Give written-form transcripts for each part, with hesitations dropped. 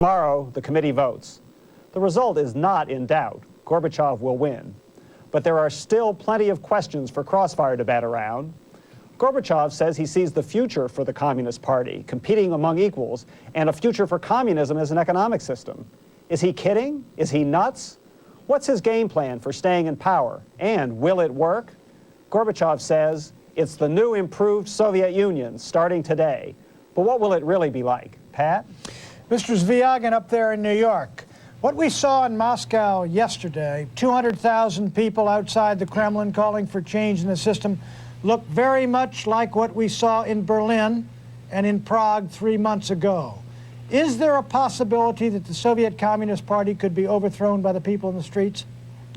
Tomorrow, the committee votes. The result is not in doubt. Gorbachev will win. But there are still plenty of questions for Crossfire to bat around. Gorbachev says he sees the future for the Communist Party, competing among equals, and a future for communism as an economic system. Is he kidding? Is he nuts? What's his game plan for staying in power? And will it work? Gorbachev says it's the new improved Soviet Union starting today. But what will it really be like? Pat? Mr. Zviagin up there in New York. What we saw in Moscow yesterday, 200,000 people outside the Kremlin calling for change in the system, looked very much like what we saw in Berlin and in Prague 3 months ago. Is there a possibility that the Soviet Communist Party could be overthrown by the people in the streets?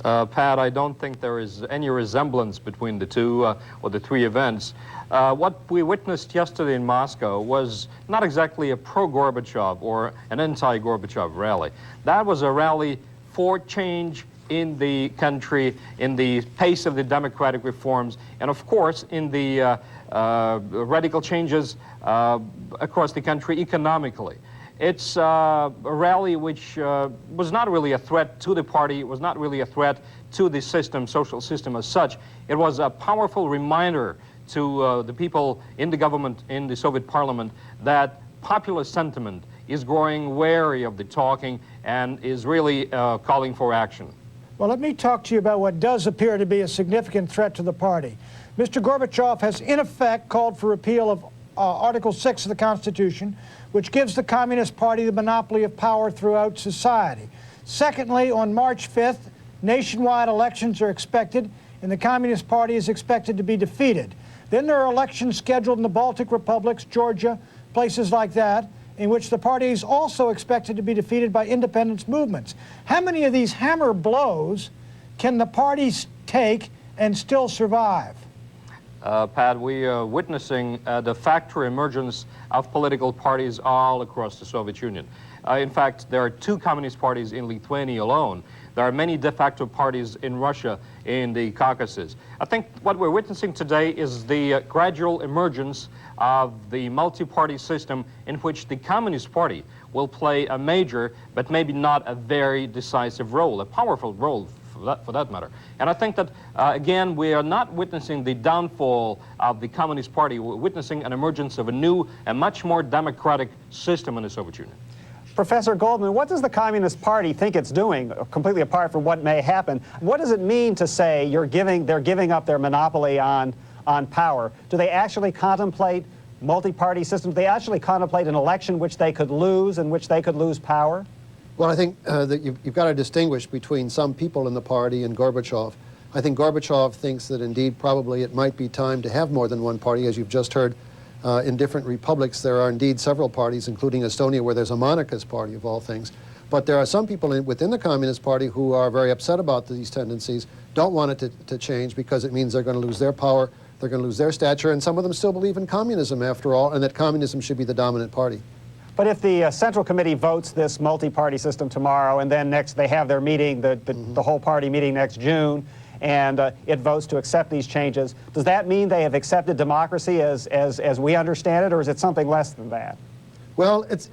Pat, I don't think there is any resemblance between the two or the three events. What we witnessed yesterday in Moscow was not exactly a pro-Gorbachev or an anti-Gorbachev rally. That was a rally for change in the country, in the pace of the democratic reforms, and of course in the radical changes across the country economically. It's a rally which was not really a threat to the party. It was not really a threat to the system, social system as such. It was a powerful reminder to the people in the government, in the Soviet parliament, that popular sentiment is growing wary of the talking and is really calling for action. Well, let me talk to you about what does appear to be a significant threat to the party. Mr. Gorbachev has in effect called for repeal of Article 6 of the Constitution, which gives the Communist Party the monopoly of power throughout society. Secondly, on March 5th, nationwide elections are expected, and the Communist Party is expected to be defeated. Then there are elections scheduled in the Baltic republics, Georgia, places like that, in which the party is also expected to be defeated by independence movements. How many of these hammer blows can the parties take and still survive? Pat, we are witnessing the factory emergence of political parties all across the Soviet Union. In fact, there are 2 communist parties in Lithuania alone. There are many de facto parties in Russia, in the Caucasus. I think what we're witnessing today is the gradual emergence of the multi-party system in which the Communist Party will play a major, but maybe not a very decisive role, a powerful role for that matter. And I think that, again, we are not witnessing the downfall of the Communist Party. We're witnessing an emergence of a new and much more democratic system in the Soviet Union. Professor Goldman, what does the Communist Party think it's doing, completely apart from what may happen? What does it mean to say they're giving up their monopoly on power? Do they actually contemplate multi-party systems? Do they actually contemplate an election which they could lose, in which they could lose power? Well, I think that you've got to distinguish between some people in the party and Gorbachev. I think Gorbachev thinks that indeed probably it might be time to have more than one party. As you've just heard, in different republics there are indeed several parties, including Estonia, where there's a monarchist party of all things. But there are some people within the Communist Party who are very upset about these tendencies, don't want it to change because it means they're going to lose their power, they're going to lose their stature, and some of them still believe in communism after all, and that communism should be the dominant party. But if the Central Committee votes this multi-party system tomorrow, and then next they have their meeting, the whole party meeting next June, and it votes to accept these changes, does that mean they have accepted democracy as we understand it, or is it something less than that? Well, it's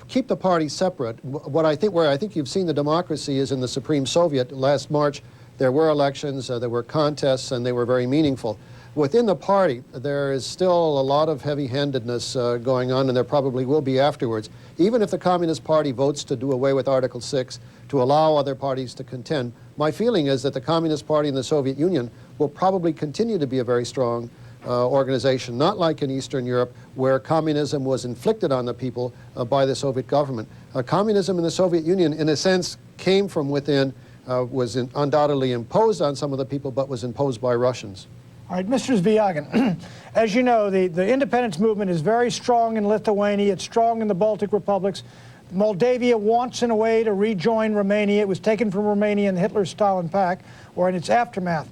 keep the party separate. Where I think you've seen the democracy is in the Supreme Soviet. Last March, there were elections, there were contests, and they were very meaningful. Within the party, there is still a lot of heavy-handedness going on, and there probably will be afterwards. Even if the Communist Party votes to do away with Article 6, to allow other parties to contend, my feeling is that the Communist Party in the Soviet Union will probably continue to be a very strong organization, not like in Eastern Europe, where communism was inflicted on the people by the Soviet government. Communism in the Soviet Union, in a sense, came from within, was undoubtedly imposed on some of the people, but was imposed by Russians. All right, Mr. Zviagin, as you know, the independence movement is very strong in Lithuania. It's strong in the Baltic republics. Moldavia wants, in a way, to rejoin Romania. It was taken from Romania in the Hitler-Stalin Pact, or in its aftermath.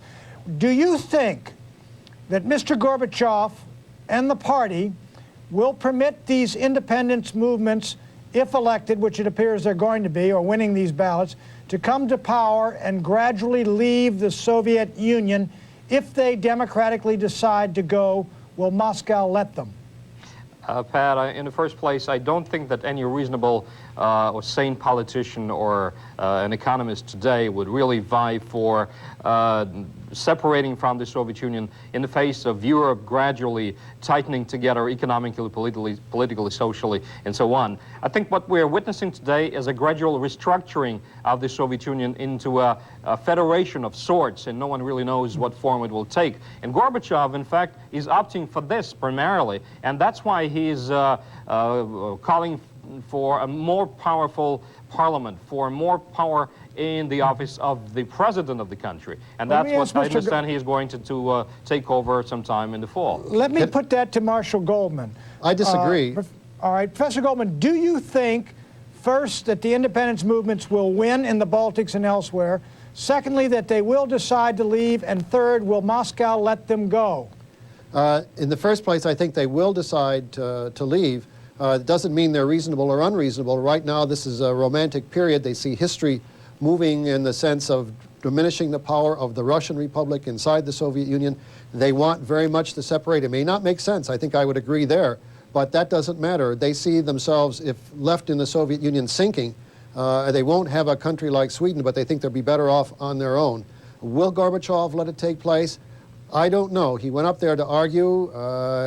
Do you think that Mr. Gorbachev and the party will permit these independence movements, if elected, which it appears they're going to be, or winning these ballots, to come to power and gradually leave the Soviet Union? If they democratically decide to go, will Moscow let them? Pat, in the first place, I don't think that any reasonable or sane politician or an economist today would really vie for separating from the Soviet Union in the face of Europe gradually tightening together economically, politically, socially, and so on. I think what we're witnessing today is a gradual restructuring of the Soviet Union into a federation of sorts, and no one really knows what form it will take. And Gorbachev, in fact, is opting for this primarily, and that's why he's calling for a more powerful parliament, for more power in the office of the president of the country. And that's what I understand he is going to take over sometime in the fall. Let me put that to Marshall Goldman. I disagree. All right, Professor Goldman, do you think, first, that the independence movements will win in the Baltics and elsewhere? Secondly, that they will decide to leave? And third, will Moscow let them go? In the first place, I think they will decide to leave. It doesn't mean they're reasonable or unreasonable. Right now, this is a romantic period. They see history moving in the sense of diminishing the power of the Russian Republic inside the Soviet Union. They want very much to separate. It may not make sense. I think I would agree there. But that doesn't matter. They see themselves, if left in the Soviet Union, sinking. They won't have a country like Sweden, but they think they'll be better off on their own. Will Gorbachev let it take place? I don't know. He went up there to argue.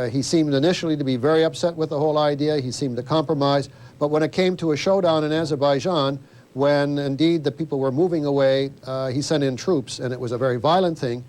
He seemed initially to be very upset with the whole idea. He seemed to compromise. But when it came to a showdown in Azerbaijan, when indeed the people were moving away, he sent in troops, and it was a very violent thing.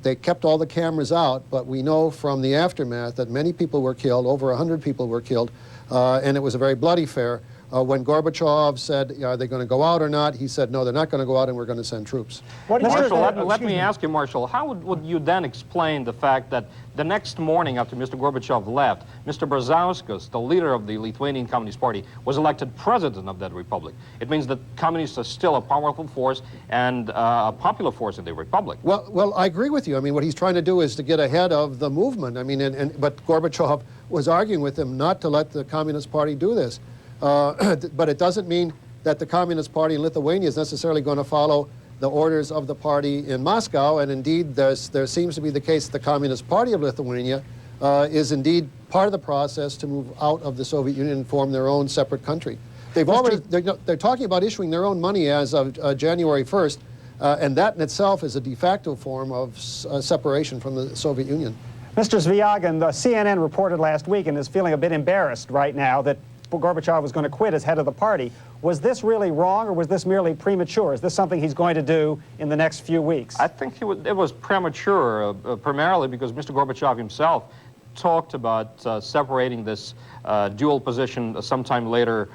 They kept all the cameras out, but we know from the aftermath that many people were killed, over 100 people were killed, and it was a very bloody affair. When Gorbachev said, are they going to go out or not, he said, no, they're not going to go out and we're going to send troops. Marshall, let me ask you, Marshall, how would you then explain the fact that the next morning after Mr. Gorbachev left, Mr. Brazauskas, the leader of the Lithuanian Communist Party, was elected president of that republic? It means that communists are still a powerful force and a popular force in the republic. Well, I agree with you. I mean, what he's trying to do is to get ahead of the movement. I mean, but Gorbachev was arguing with him not to let the Communist Party do this. But it doesn't mean that the Communist Party in Lithuania is necessarily going to follow the orders of the party in Moscow, and indeed there seems to be the case that the Communist Party of Lithuania is indeed part of the process to move out of the Soviet Union and form their own separate country. They're talking about issuing their own money as of January 1st, and that in itself is a de facto form of separation from the Soviet Union. Mr. Zvyagin, the CNN reported last week and is feeling a bit embarrassed right now that Gorbachev was going to quit as head of the party. Was this really wrong, or was this merely premature? Is this something he's going to do in the next few weeks? I think it was premature, primarily because Mr. Gorbachev himself talked about separating this dual position sometime later,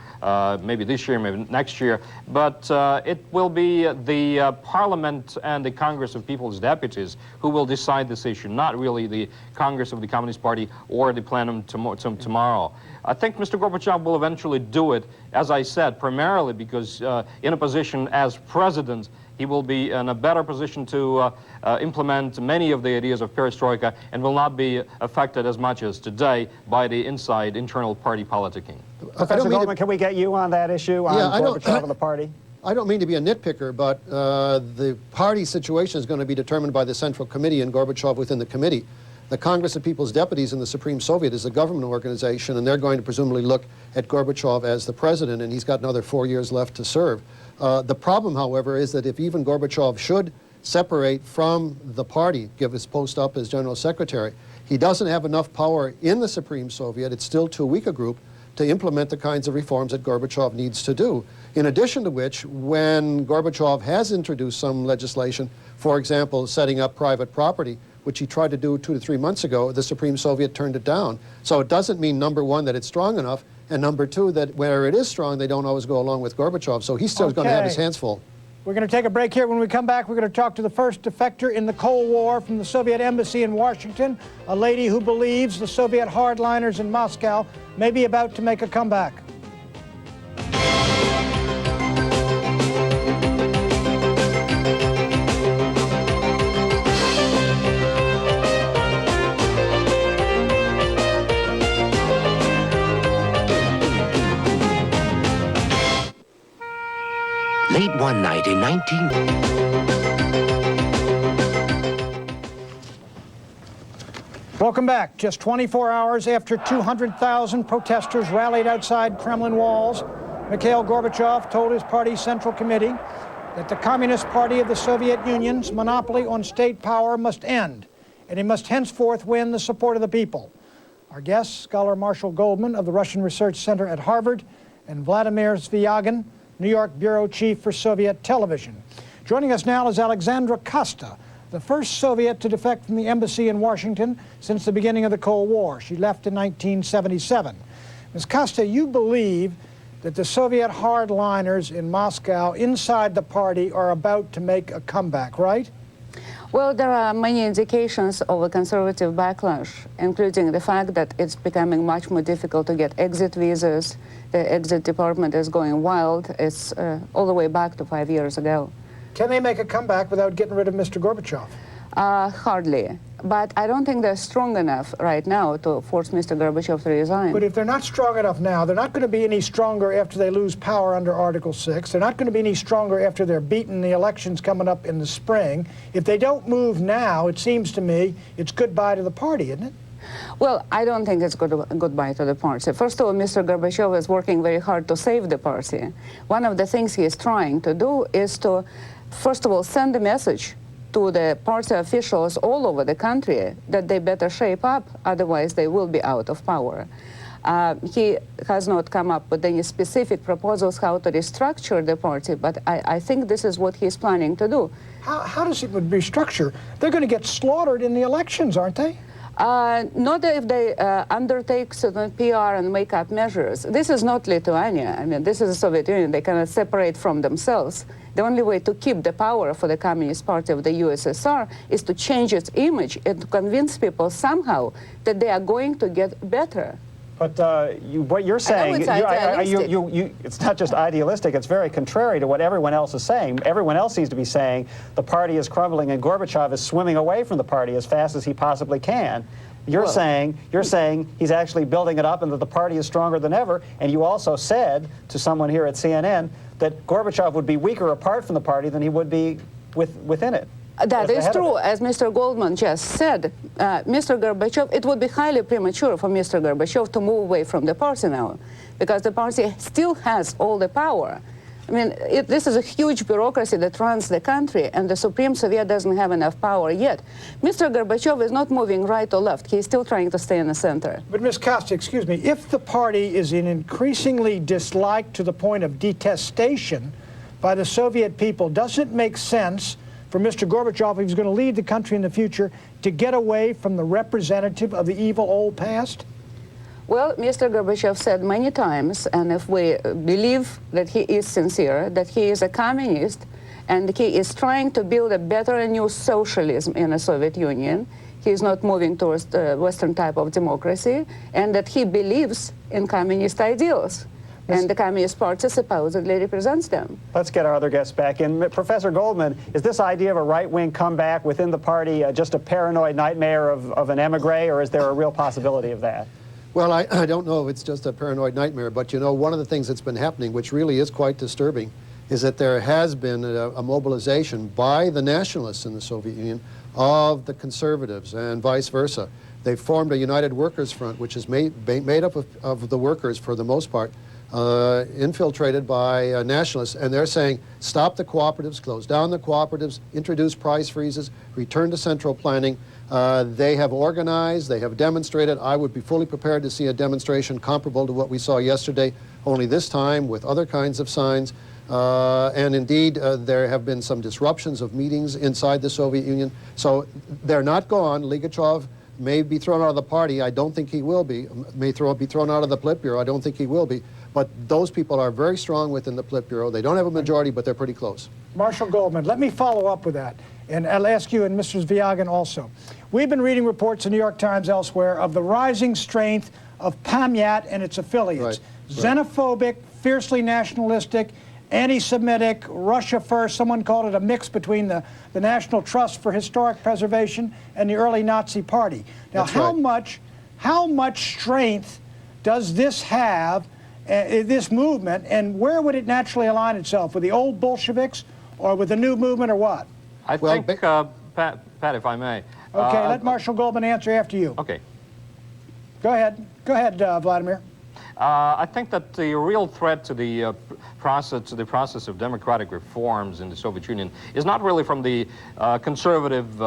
maybe this year, maybe next year. But it will be the Parliament and the Congress of People's Deputies who will decide this issue, not really the Congress of the Communist Party or the plenum tomorrow. I think Mr. Gorbachev will eventually do it, as I said, primarily because in a position as president, he will be in a better position to implement many of the ideas of perestroika and will not be affected as much as today by the internal party politicking. Professor Goldman, can we get you on that issue, on Gorbachev and the party? I don't mean to be a nitpicker, but the party situation is going to be determined by the Central Committee and Gorbachev within the committee. The Congress of People's Deputies and the Supreme Soviet is a government organization, and they're going to presumably look at Gorbachev as the president, and he's got another 4 years left to serve. The problem, however, is that if even Gorbachev should separate from the party, give his post up as general secretary, he doesn't have enough power in the Supreme Soviet, it's still too weak a group, to implement the kinds of reforms that Gorbachev needs to do. In addition to which, when Gorbachev has introduced some legislation, for example, setting up private property, which he tried to do 2 to 3 months ago, the Supreme Soviet turned it down. So it doesn't mean, number one, that it's strong enough, and number two, that where it is strong, they don't always go along with Gorbachev. So he's still going to have his hands full. We're going to take a break here. When we come back, we're going to talk to the first defector in the Cold War from the Soviet embassy in Washington, a lady who believes the Soviet hardliners in Moscow may be about to make a comeback. Late one night in Welcome back. Just 24 hours after 200,000 protesters rallied outside Kremlin walls, Mikhail Gorbachev told his party's Central Committee that the Communist Party of the Soviet Union's monopoly on state power must end, and he must henceforth win the support of the people. Our guests, scholar Marshall Goldman of the Russian Research Center at Harvard, and Vladimir Zvyagin, New York Bureau Chief for Soviet Television. Joining us now is Alexandra Kosta, the first Soviet to defect from the embassy in Washington since the beginning of the Cold War. She left in 1977. Ms. Kosta, you believe that the Soviet hardliners in Moscow inside the party are about to make a comeback, right? Well, there are many indications of a conservative backlash, including the fact that it's becoming much more difficult to get exit visas. The exit department is going wild. It's all the way back to 5 years ago. Can they make a comeback without getting rid of Mr. Gorbachev? Hardly. But I don't think they're strong enough right now to force Mr. Gorbachev to resign. But if they're not strong enough now, they're not going to be any stronger after they lose power under Article 6. They're not going to be any stronger after they're beaten the elections coming up in the spring. If they don't move now, it seems to me it's goodbye to the party, isn't it? Well, I don't think it's goodbye to the party. First of all, Mr. Gorbachev is working very hard to save the party. One of the things he is trying to do is to, first of all, send a message to the party officials all over the country that they better shape up, otherwise they will be out of power. He has not come up with any specific proposals how to restructure the party, but I think this is what he's planning to do. How does it restructure? They're going to get slaughtered in the elections, aren't they? Not if they undertake certain PR and make-up measures. This is not Lithuania. I mean, this is the Soviet Union. They cannot separate from themselves. The only way to keep the power for the Communist Party of the USSR is to change its image and to convince people somehow that they are going to get better. But what you're saying, it's not just idealistic, it's very contrary to what everyone else is saying. Everyone else seems to be saying the party is crumbling and Gorbachev is swimming away from the party as fast as he possibly can. You're saying he's actually building it up and that the party is stronger than ever. And you also said to someone here at CNN that Gorbachev would be weaker apart from the party than he would be within it. That is true. As Mr. Goldman just said, Mr. Gorbachev, it would be highly premature for Mr. Gorbachev to move away from the party now, because the party still has all the power. I mean, this is a huge bureaucracy that runs the country, and the Supreme Soviet doesn't have enough power yet. Mr. Gorbachev is not moving right or left. He's still trying to stay in the center. But Ms. Kosta, excuse me, if the party is increasingly disliked to the point of detestation by the Soviet people, doesn't it make sense for Mr. Gorbachev, if he's going to lead the country in the future, to get away from the representative of the evil old past? Well, Mr. Gorbachev said many times, and if we believe that he is sincere, that he is a communist, and he is trying to build a better and new socialism in the Soviet Union. He is not moving towards the Western type of democracy, and that he believes in communist ideals. And the Communist Party supposedly represents them. Let's get our other guests back in. Professor Goldman, is this idea of a right-wing comeback within the party just a paranoid nightmare of an emigre, or is there a real possibility of that? Well, I don't know if it's just a paranoid nightmare, but you know, one of the things that's been happening, which really is quite disturbing, is that there has been a mobilization by the nationalists in the Soviet Union of the conservatives and vice versa. They've formed a United Workers Front, which is made up of the workers for the most part, infiltrated by nationalists, and they're saying stop the cooperatives, close down the cooperatives, introduce price freezes, return to central planning. They have organized, they have demonstrated. I would be fully prepared to see a demonstration comparable to what we saw yesterday, only this time with other kinds of signs. And indeed, there have been some disruptions of meetings inside the Soviet Union. So they're not gone. Ligachev may be thrown out of the party. I don't think he will be. May be thrown out of the Politburo. I don't think he will be. But those people are very strong within the Politburo. They don't have a majority, but they're pretty close. Marshall Goldman, let me follow up with that. And I'll ask you and Mr. Zvyagin also. We've been reading reports in the New York Times elsewhere of the rising strength of Pamyat and its affiliates. Xenophobic, fiercely nationalistic, anti-Semitic, Russia first. Someone called it a mix between the National Trust for Historic Preservation and the early Nazi Party. Now, how much strength does this have, this movement, and where would it naturally align itself? With the old Bolsheviks or with the new movement, or what? I think, Pat, if I may. Okay, let Marshall Goldman answer after you. Okay. Go ahead. Go ahead, Vladimir. I think that the real threat to the process of democratic reforms in the Soviet Union is not really from the conservative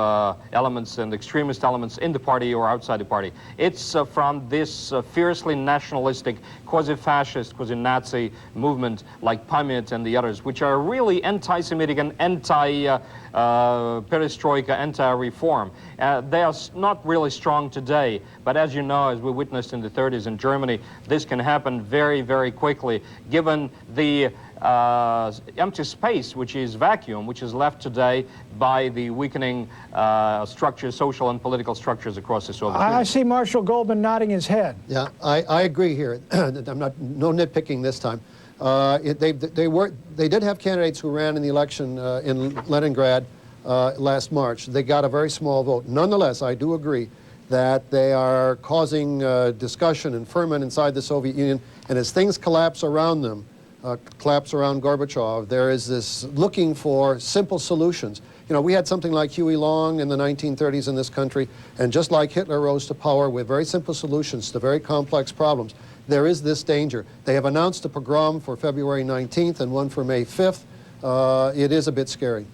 elements and extremist elements in the party or outside the party. It's from this fiercely nationalistic, quasi-fascist, quasi-Nazi movement like Pamit and the others, which are really anti-Semitic and anti-perestroika, anti-reform. They are not really strong today, but as you know, as we witnessed in the 30s in Germany, this can happen very, very quickly, given the empty space, which is vacuum, which is left today by the weakening structures, social and political structures across the Soviet Union. I see Marshall Goldman nodding his head. Yeah, I agree here. I'm not, no nitpicking this time. They did have candidates who ran in the election in Leningrad last March. They got a very small vote. Nonetheless, I do agree that they are causing discussion and ferment inside the Soviet Union, and as things collapse around them, collapse around Gorbachev, there is this looking for simple solutions. You know, we had something like Huey Long in the 1930s in this country, and just like Hitler rose to power with very simple solutions to very complex problems, there is this danger. They have announced a pogrom for February 19th and one for May 5th. It is a bit scary.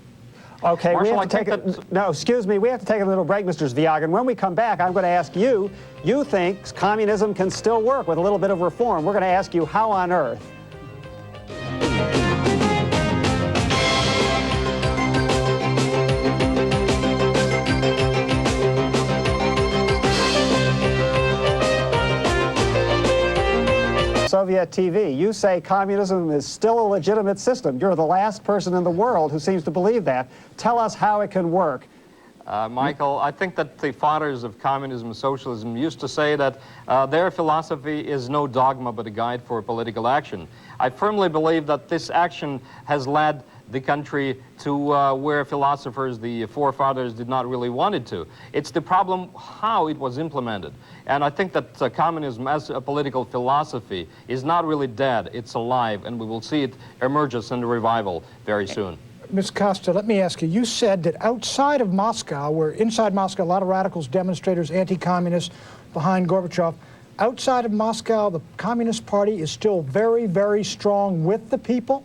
Okay, Marshall, we have to take no, excuse me, we have to take a little break, Mr. Zviagin. When we come back, I'm going to ask you, you think communism can still work with a little bit of reform. We're going to ask you how on earth. Soviet TV, you say communism is still a legitimate system. You're the last person in the world who seems to believe that. Tell us how it can work. Michael, I think that the fathers of communism and socialism used to say that their philosophy is no dogma but a guide for political action. I firmly believe that this action has led the country to where philosophers, the forefathers, did not really want it to. It's the problem how it was implemented. And I think that communism as a political philosophy is not really dead, it's alive, and we will see it emerges in the revival very soon. Ms. Costa, let me ask you, you said that outside of Moscow, where inside Moscow, a lot of radicals, demonstrators, anti-communists behind Gorbachev, outside of Moscow, the Communist Party is still very, very strong with the people?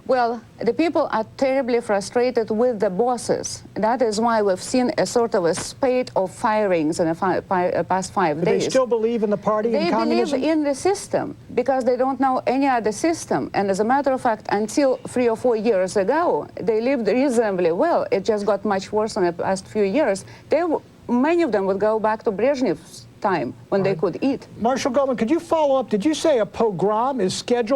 Well, the people are terribly frustrated with the bosses. That is why we've seen a sort of a spate of firings in the past 5 days. They still believe in the party and communism? They believe in the system because they don't know any other system. And as a matter of fact, until 3 or 4 years ago, they lived reasonably well. It just got much worse in the past few years. Many of them would go back to Brezhnev's time when they could eat. Marshall Goldman, could you follow up? Did you say a pogrom is scheduled?